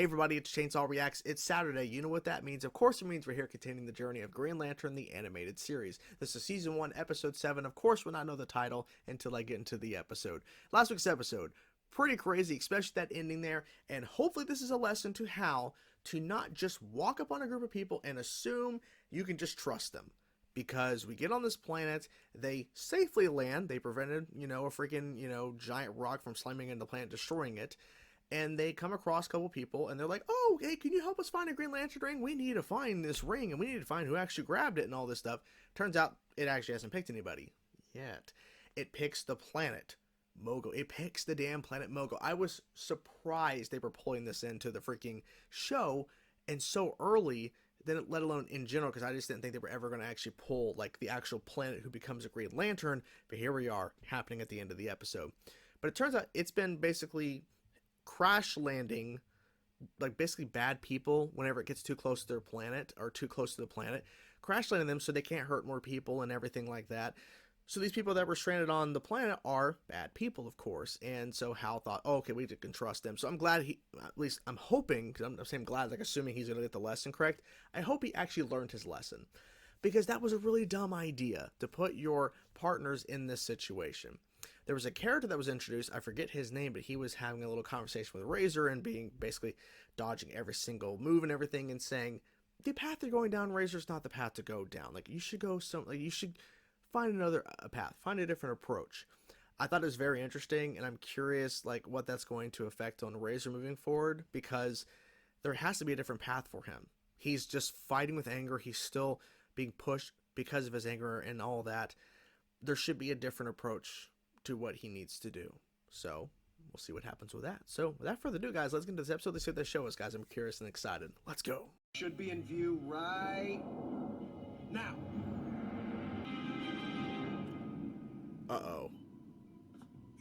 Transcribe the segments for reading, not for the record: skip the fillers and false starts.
Hey everybody, it's Chainsaw Reacts. It's Saturday. You know what that means? Of course it means we're here continuing the journey of Green Lantern, the animated series. This is Season 1, Episode 7. Of course, we'll not know the title until I get into the episode. Last week's episode, pretty crazy, especially that ending there. And hopefully this is a lesson to Hal to not just walk up on a group of people and assume you can just trust them. Because we get on this planet, they safely land. They prevented, a freaking, giant rock from slamming into the planet, destroying it. And they come across a couple people, and they're like, oh, hey, can you help us find a Green Lantern ring? We need to find this ring, and we need to find who actually grabbed it and all this stuff. Turns out it actually hasn't picked anybody yet. It picks the planet Mogul. It picks the damn planet Mogul. I was surprised they were pulling this into the freaking show and so early, let alone in general, because I just didn't think they were ever going to actually pull, like, the actual planet who becomes a Green Lantern. But here we are, happening at the end of the episode. But it turns out it's been basically crash landing, like basically bad people whenever it gets too close to their planet or too close to the planet, crash landing them so they can't hurt more people and everything like that. So these people that were stranded on the planet are bad people, of course. And so Hal thought, oh, okay, we can trust them. So I'm glad at least I'm hoping, because I'm saying glad, like assuming he's going to get the lesson correct. I hope he actually learned his lesson, because that was a really dumb idea to put your partners in this situation. There was a character that was introduced, I forget his name, but he was having a little conversation with Razer and being basically dodging every single move and everything and saying, the path you're going down, Razor's not the path to go down. Like, you should go you should find another path, find a different approach. I thought it was very interesting, and I'm curious, like, what that's going to affect on Razer moving forward, because there has to be a different path for him. He's just fighting with anger. He's still being pushed because of his anger and all that. There should be a different approach to what he needs to do. So we'll see what happens with that. So without further ado, guys, let's get into this episode. Let's see what they show us, guys. I'm curious and excited. Let's go. Should be in view right now. Uh-oh.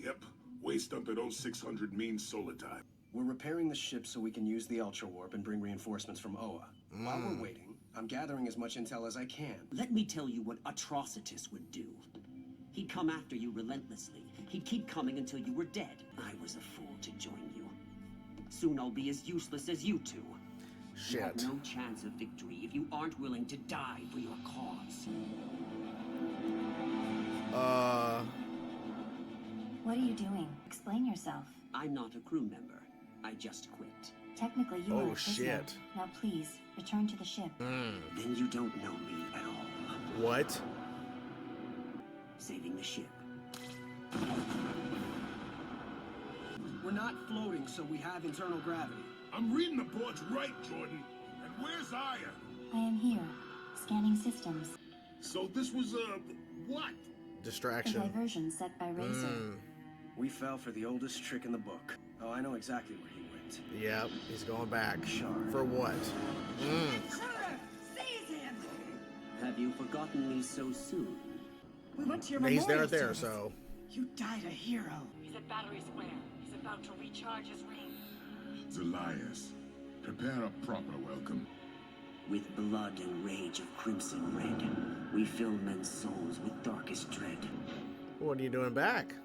Yep. Waste up at 0600 means solar time. We're repairing the ship so we can use the Ultra Warp and bring reinforcements from Oa. While we're waiting, I'm gathering as much intel as I can. Let me tell you what Atrocitus would do. He'd come after you relentlessly. He'd keep coming until you were dead. I was a fool to join you. Soon I'll be as useless as you two. Shit. You have no chance of victory if you aren't willing to die for your cause. What are you doing? Explain yourself. I'm not a crew member. I just quit. Technically, you are a prisoner. Shit. Now please, return to the ship. Then you don't know me at all. What? Saving the ship. We're not floating, so we have internal gravity. I'm reading the boards right, Jordan. And where's Aya? I am here, scanning systems. So this was what? A Distraction. diversion set by Razer. We fell for the oldest trick in the book. Oh, I know exactly where he went. Yep, he's going back. Sure. For what? Have you forgotten me so soon? We went to your He's memorial there, service. so. You died a hero. He's at Battery Square. He's about to recharge his ring. Elias, prepare a proper welcome. With blood and rage of crimson red, we fill men's souls with darkest dread. What are you doing back?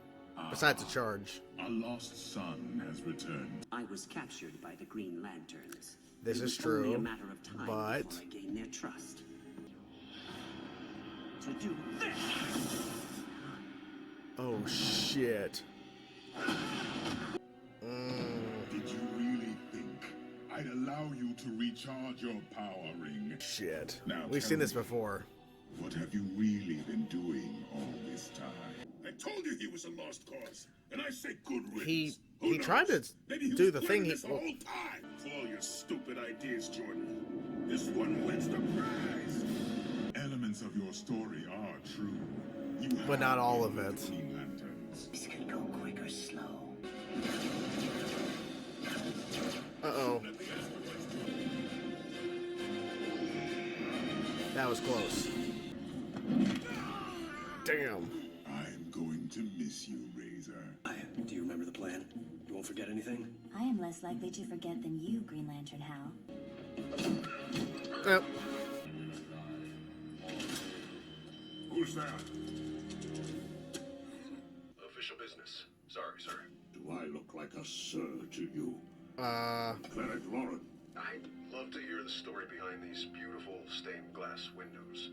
Besides the charge. A lost son has returned. I was captured by the Green Lanterns. This It is was only true, a matter of time but before I gained their trust. To do this! oh shit. Did you really think I'd allow you to recharge your power ring? Shit. Now We've tell seen this me, before. What have you really been doing all this time? I told you he was a lost cause, and I say good riddance. He tried to Maybe he do was the planning thing. this the whole time. For all your stupid ideas, Jordan. This one wins the prize. Elements of your story are true. You But not have all of been it. the Green Lanterns. This can go quick or slow. Uh-oh. That was close. Damn. I'm going to miss you, Razer. Do you remember the plan? You won't forget anything? I am less likely to forget than you, Green Lantern Hal. Yep. Who's that? Official business. Sorry, sir. Do I look like a sir to you? Cleric Lauren. I'd love to hear the story behind these beautiful stained glass windows.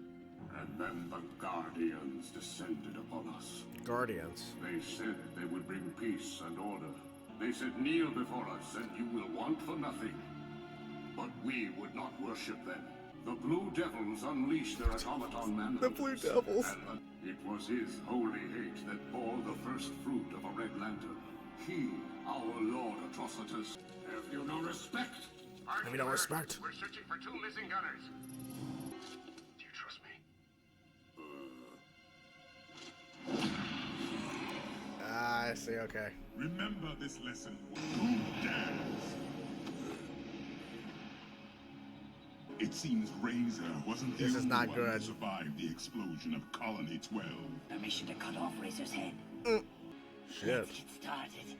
And then the Guardians descended upon us. Guardians. They said they would bring peace and order. They said, kneel before us and you will want for nothing. But we would not worship them. The Blue Devils unleashed their automaton man. The Blue Devils. And it was his holy hate that bore the first fruit of a Red Lantern. He, our Lord Atrocitus. Have you no respect? Have you no respect? We're searching for 2 missing gunners. Do you trust me? I see, okay. Remember this lesson. Who dares? It seems Razer wasn't the This is only not one good. to survive the explosion of Colony 12. A mission to cut off Razor's head. Shit. Let's get started.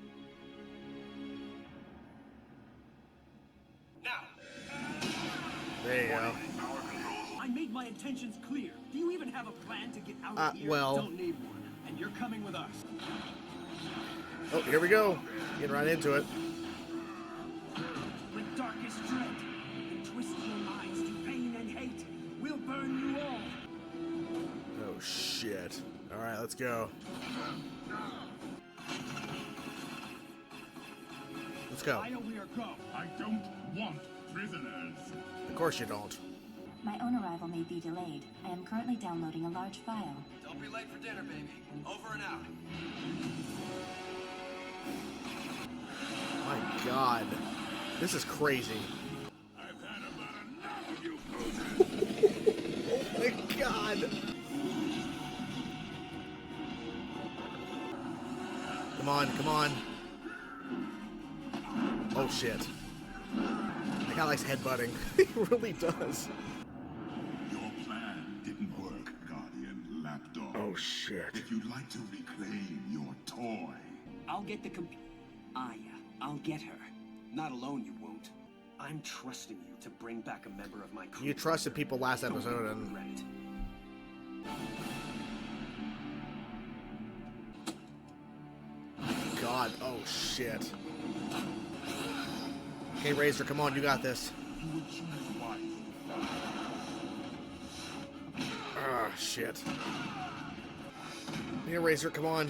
There you go. I made my intentions clear. Do you even have a plan to get out of here? Well. Don't need one. And you're coming with us. Oh, here we go. Getting right into it. With darkest dread, and twist your minds to pain and hate. We'll burn you all. Oh, shit. All right, let's go. Let's go. I know we are go. I don't want prisoners. Of course you don't. My own arrival may be delayed. I am currently downloading a large file. Don't be late for dinner, baby. Over and out. My God. This is crazy. I've had about enough of you posers. Oh, my God. Come on, come on. Oh, shit. That guy likes headbutting. He really does. Your plan didn't work, Guardian Lapdog. Oh, shit. If you'd like to reclaim your toy, I'll get the I'll get her. Not alone, you won't. I'm trusting you to bring back a member of my crew. You trusted people last episode, and Regret it. God, oh shit. Okay, Razer, come on, you got this. you would choose wisely. Ah, shit. Here, Razer, come on.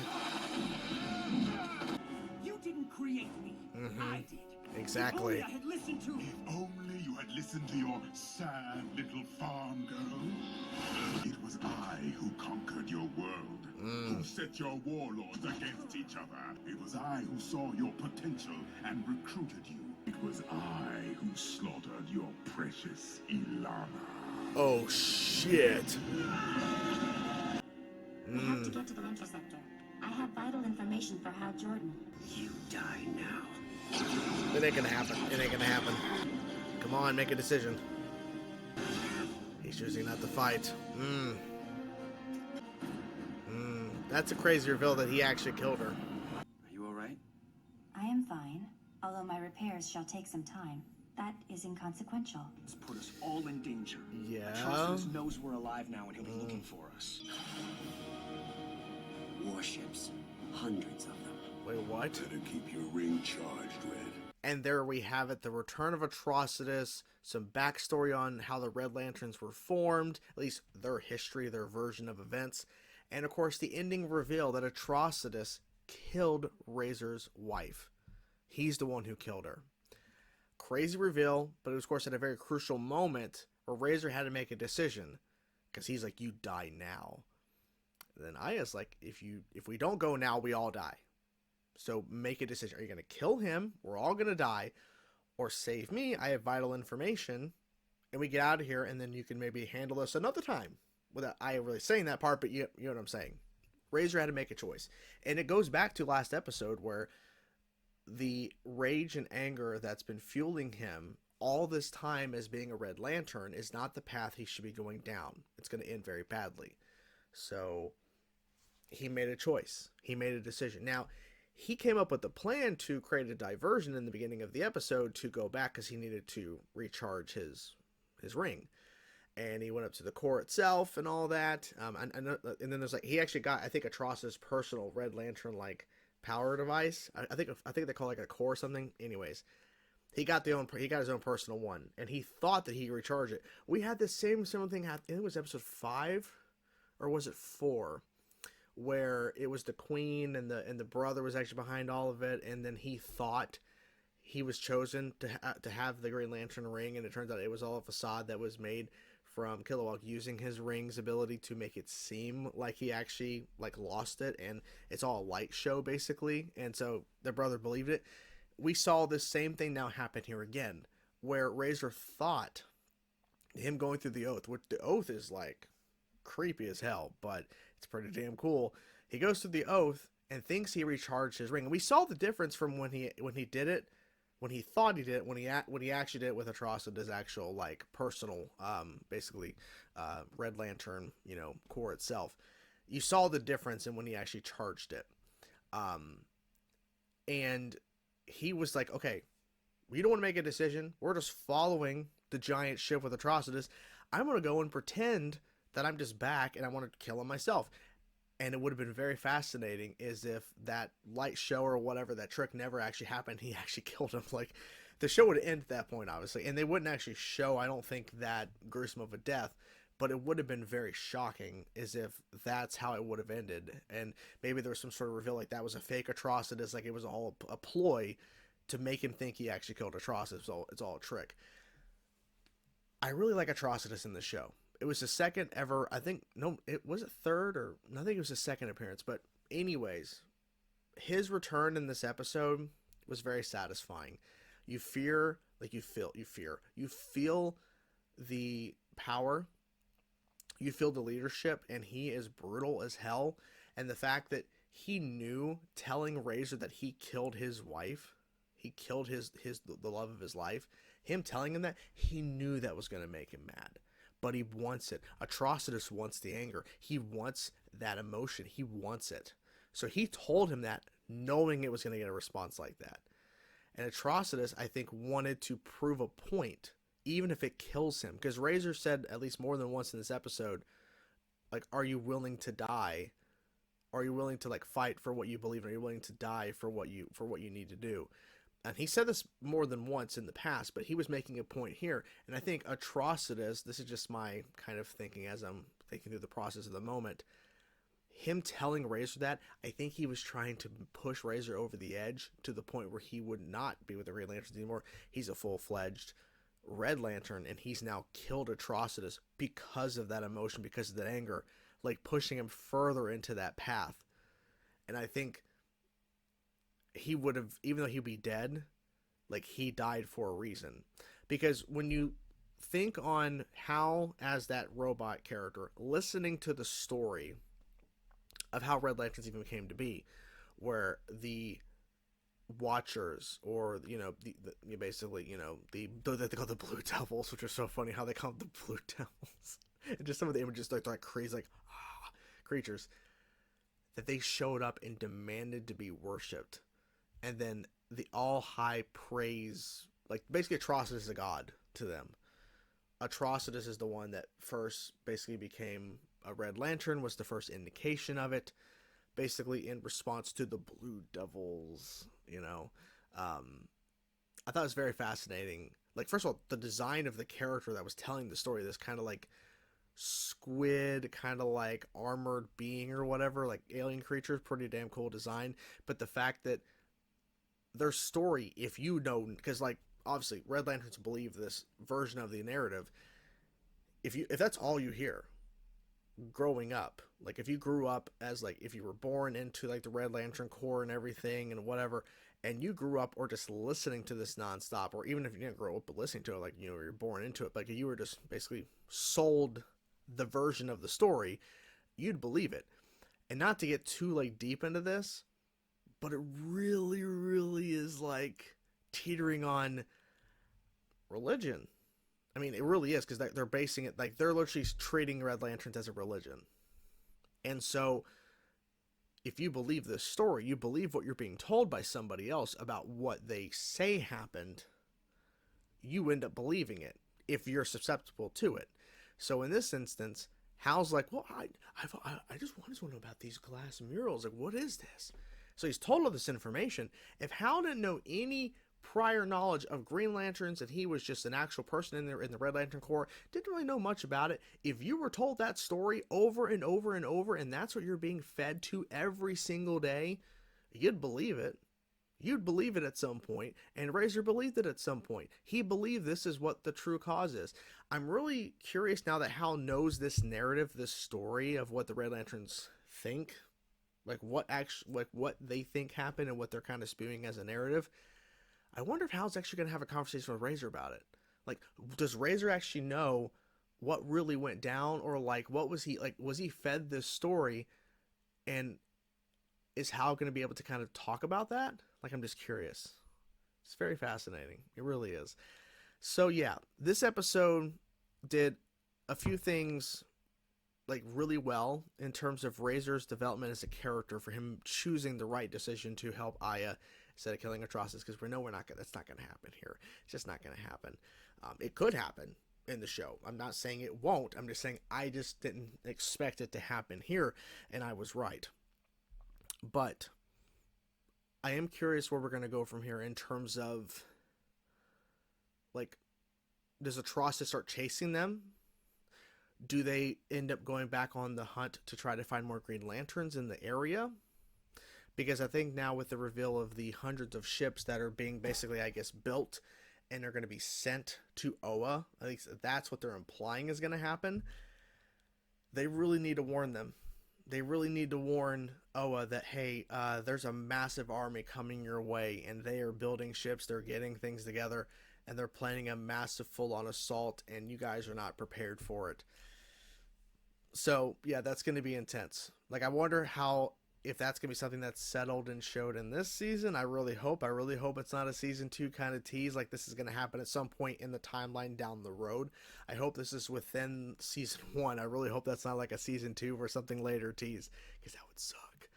You didn't create me. I did. Exactly. If only I had listened to If only you had listened to your sad little farm girl. It was I who conquered your world, who set your warlords against each other. It was I who saw your potential and recruited you. It was I who slaughtered your precious Ilana. Oh, shit. We have to get to the interceptor. I have vital information for Hal Jordan. You die now. It ain't gonna happen. It ain't gonna happen. Come on, make a decision. He's choosing not to fight. That's a crazy reveal that he actually killed her. Are you alright? I am fine, although my repairs shall take some time. That is inconsequential. It's put us all in danger. Yeah. Atrocitus knows we're alive now and he'll be looking for us. Warships. Hundreds of them. Wait, what? Better keep your ring charged, Red. And there we have it, the return of Atrocitus, some backstory on how the Red Lanterns were formed, at least their history, their version of events, and of course the ending reveal that Atrocitus killed Razor's wife. He's the one who killed her. Crazy reveal, but it was of course at a very crucial moment where Razor had to make a decision, because he's like, you die now. And then Aya's like, if we don't go now, we all die. So make a decision. Are you going to kill him? We're all going to die. Or save me. I have vital information. And we get out of here, and then you can maybe handle this another time. Without I really saying that part, but you know what I'm saying. Razor had to make a choice. And it goes back to last episode where the rage and anger that's been fueling him all this time as being a Red Lantern is not the path he should be going down. It's going to end very badly. So he made a choice. He made a decision. Now, he came up with a plan to create a diversion in the beginning of the episode to go back because he needed to recharge his ring. And he went up to the core itself and all that. And then there's like, he actually got, I think, Atrocitus' personal Red Lantern like power device. I think they call it like a core or something. Anyways, He got his own personal one, and he thought that he could recharge it. We had this similar thing happen. I think it was episode 5, or was it 4, where it was the queen and the brother was actually behind all of it, and then he thought he was chosen to have the Green Lantern ring, and it turns out it was all a facade that was made from Kilowog using his ring's ability to make it seem like he actually like lost it, and it's all a light show basically. And so the brother believed it. We saw this same thing now happen here again, where Razer thought him going through the oath, which the oath is like creepy as hell, but it's pretty damn cool. He goes through the oath and thinks he recharged his ring, and we saw the difference from when he did it, when he thought he did it, when he actually did it with Atrocity's actual like personal, basically, Red Lantern, core itself. You saw the difference in when he actually charged it, and he was like, okay, we don't want to make a decision. We're just following the giant ship with Atrocitus. I'm going to go and pretend that I'm just back and I want to kill him myself. And it would have been very fascinating is if that light show or whatever, that trick never actually happened. He actually killed him. Like, the show would end at that point, obviously. And they wouldn't actually show, I don't think, that gruesome of a death. But it would have been very shocking as if that's how it would have ended. And maybe there was some sort of reveal like that was a fake Atrocitus, like it was all a ploy to make him think he actually killed Atrocitus. It's all a trick. I really like Atrocitus in the show. It was the second ever, I think, no, it was a third, or I think it was his second appearance. But anyways, his return in this episode was very satisfying. You feel the power, you feel the leadership, and he is brutal as hell. And the fact that he knew, telling Razer that he killed his wife, he killed the love of his life, him telling him that, he knew that was going to make him mad. But he wants it. Atrocitus wants the anger. He wants that emotion. He wants it. So he told him that, knowing it was going to get a response like that. And Atrocitus, I think, wanted to prove a point, even if it kills him. Because Razer said, at least more than once in this episode, like, are you willing to die? Are you willing to, like, fight for what you believe in? Are you willing to die for what you need to do? And he said this more than once in the past, but he was making a point here. And I think Atrocitus, this is just my kind of thinking as I'm thinking through the process of the moment, him telling Razer that, I think he was trying to push Razer over the edge to the point where he would not be with the Green Lanterns anymore. He's a full-fledged Red Lantern, and he's now killed Atrocitus because of that emotion, because of that anger, like pushing him further into that path. And I think he would have, even though he'd be dead, like, he died for a reason. Because when you think on Hal as that robot character, listening to the story of how Red Lanterns even came to be, where the Watchers, or they call the Blue Devils, which are so funny how they call them the Blue Devils, and just some of the images look like crazy, like creatures, that they showed up and demanded to be worshipped. And then the all high praise, like basically Atrocitus is a god to them. Atrocitus is the one that first basically became a Red Lantern, was the first indication of it, basically in response to the Blue Devils, I thought it was very fascinating. Like, first of all, the design of the character that was telling the story, this kind of like squid, kind of like armored being or whatever, like alien creatures, pretty damn cool design. But the fact that their story, if you know, because like obviously Red Lanterns believe this version of the narrative, if that's all you hear growing up, like if you grew up as, like, if you were born into like the Red Lantern Corps and everything and whatever, and you grew up or just listening to this nonstop, or even if you didn't grow up listening to it, like, you're born into it, like you were just basically sold the version of the story, you'd believe it. And not to get too like deep into this, but it really, really is like teetering on religion. I mean, it really is, because they're basing it, like, they're literally treating Red Lanterns as a religion. And so, if you believe this story, you believe what you're being told by somebody else about what they say happened, you end up believing it if you're susceptible to it. So in this instance, Hal's like, well, I just want to know about these glass murals. Like, what is this? So he's told all this information. If Hal didn't know any prior knowledge of Green Lanterns, and he was just an actual person in there in the Red Lantern Corps, didn't really know much about it. If you were told that story over and over and over, and that's what you're being fed to every single day, you'd believe it. You'd believe it at some point, and Razer believed it at some point. He believed this is what the true cause is. I'm really curious now that Hal knows this narrative, this story of what the Red Lanterns think, like what they think happened and what they're kind of spewing as a narrative. I wonder if Hal's actually going to have a conversation with Razer about it. Like, does Razer actually know what really went down, or like what was he fed this story, and is Hal going to be able to kind of talk about that? Like, I'm just curious. It's very fascinating. It really is. So yeah, this episode did a few things like really well in terms of Razor's development as a character, for him choosing the right decision to help Aya instead of killing Atrocitus, because we know that's not going to happen here. It's just not going to happen. It could happen in the show. I'm not saying it won't. I'm just saying I just didn't expect it to happen here, and I was right. But I am curious where we're going to go from here in terms of, like, does Atrocitus start chasing them? Do they end up going back on the hunt to try to find more Green Lanterns in the area? Because I think now with the reveal of the hundreds of ships that are being basically, I guess, built and are going to be sent to Oa, at least that's what they're implying is going to happen, they really need to warn them. They really need to warn Oa that, hey, there's a massive army coming your way, and they are building ships, they're getting things together, and they're planning a massive full-on assault, and you guys are not prepared for it. So, yeah, that's going to be intense. Like, I wonder if that's going to be something that's settled and showed in this season. I really hope it's not a season 2 kind of tease, like this is going to happen at some point in the timeline down the road. I hope this is within season 1. I really hope that's not like a season 2 or something later tease, because that would suck.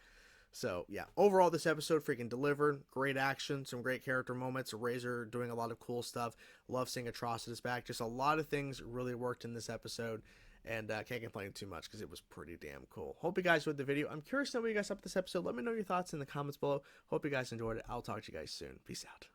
So, yeah, overall, this episode freaking delivered. Great action, some great character moments, Razer doing a lot of cool stuff. Love seeing Atrocitus back. Just a lot of things really worked in this episode. And can't complain too much because it was pretty damn cool. Hope you guys enjoyed the video. I'm curious to know what you guys thought of this episode. Let me know your thoughts in the comments below. Hope you guys enjoyed it. I'll talk to you guys soon. Peace out.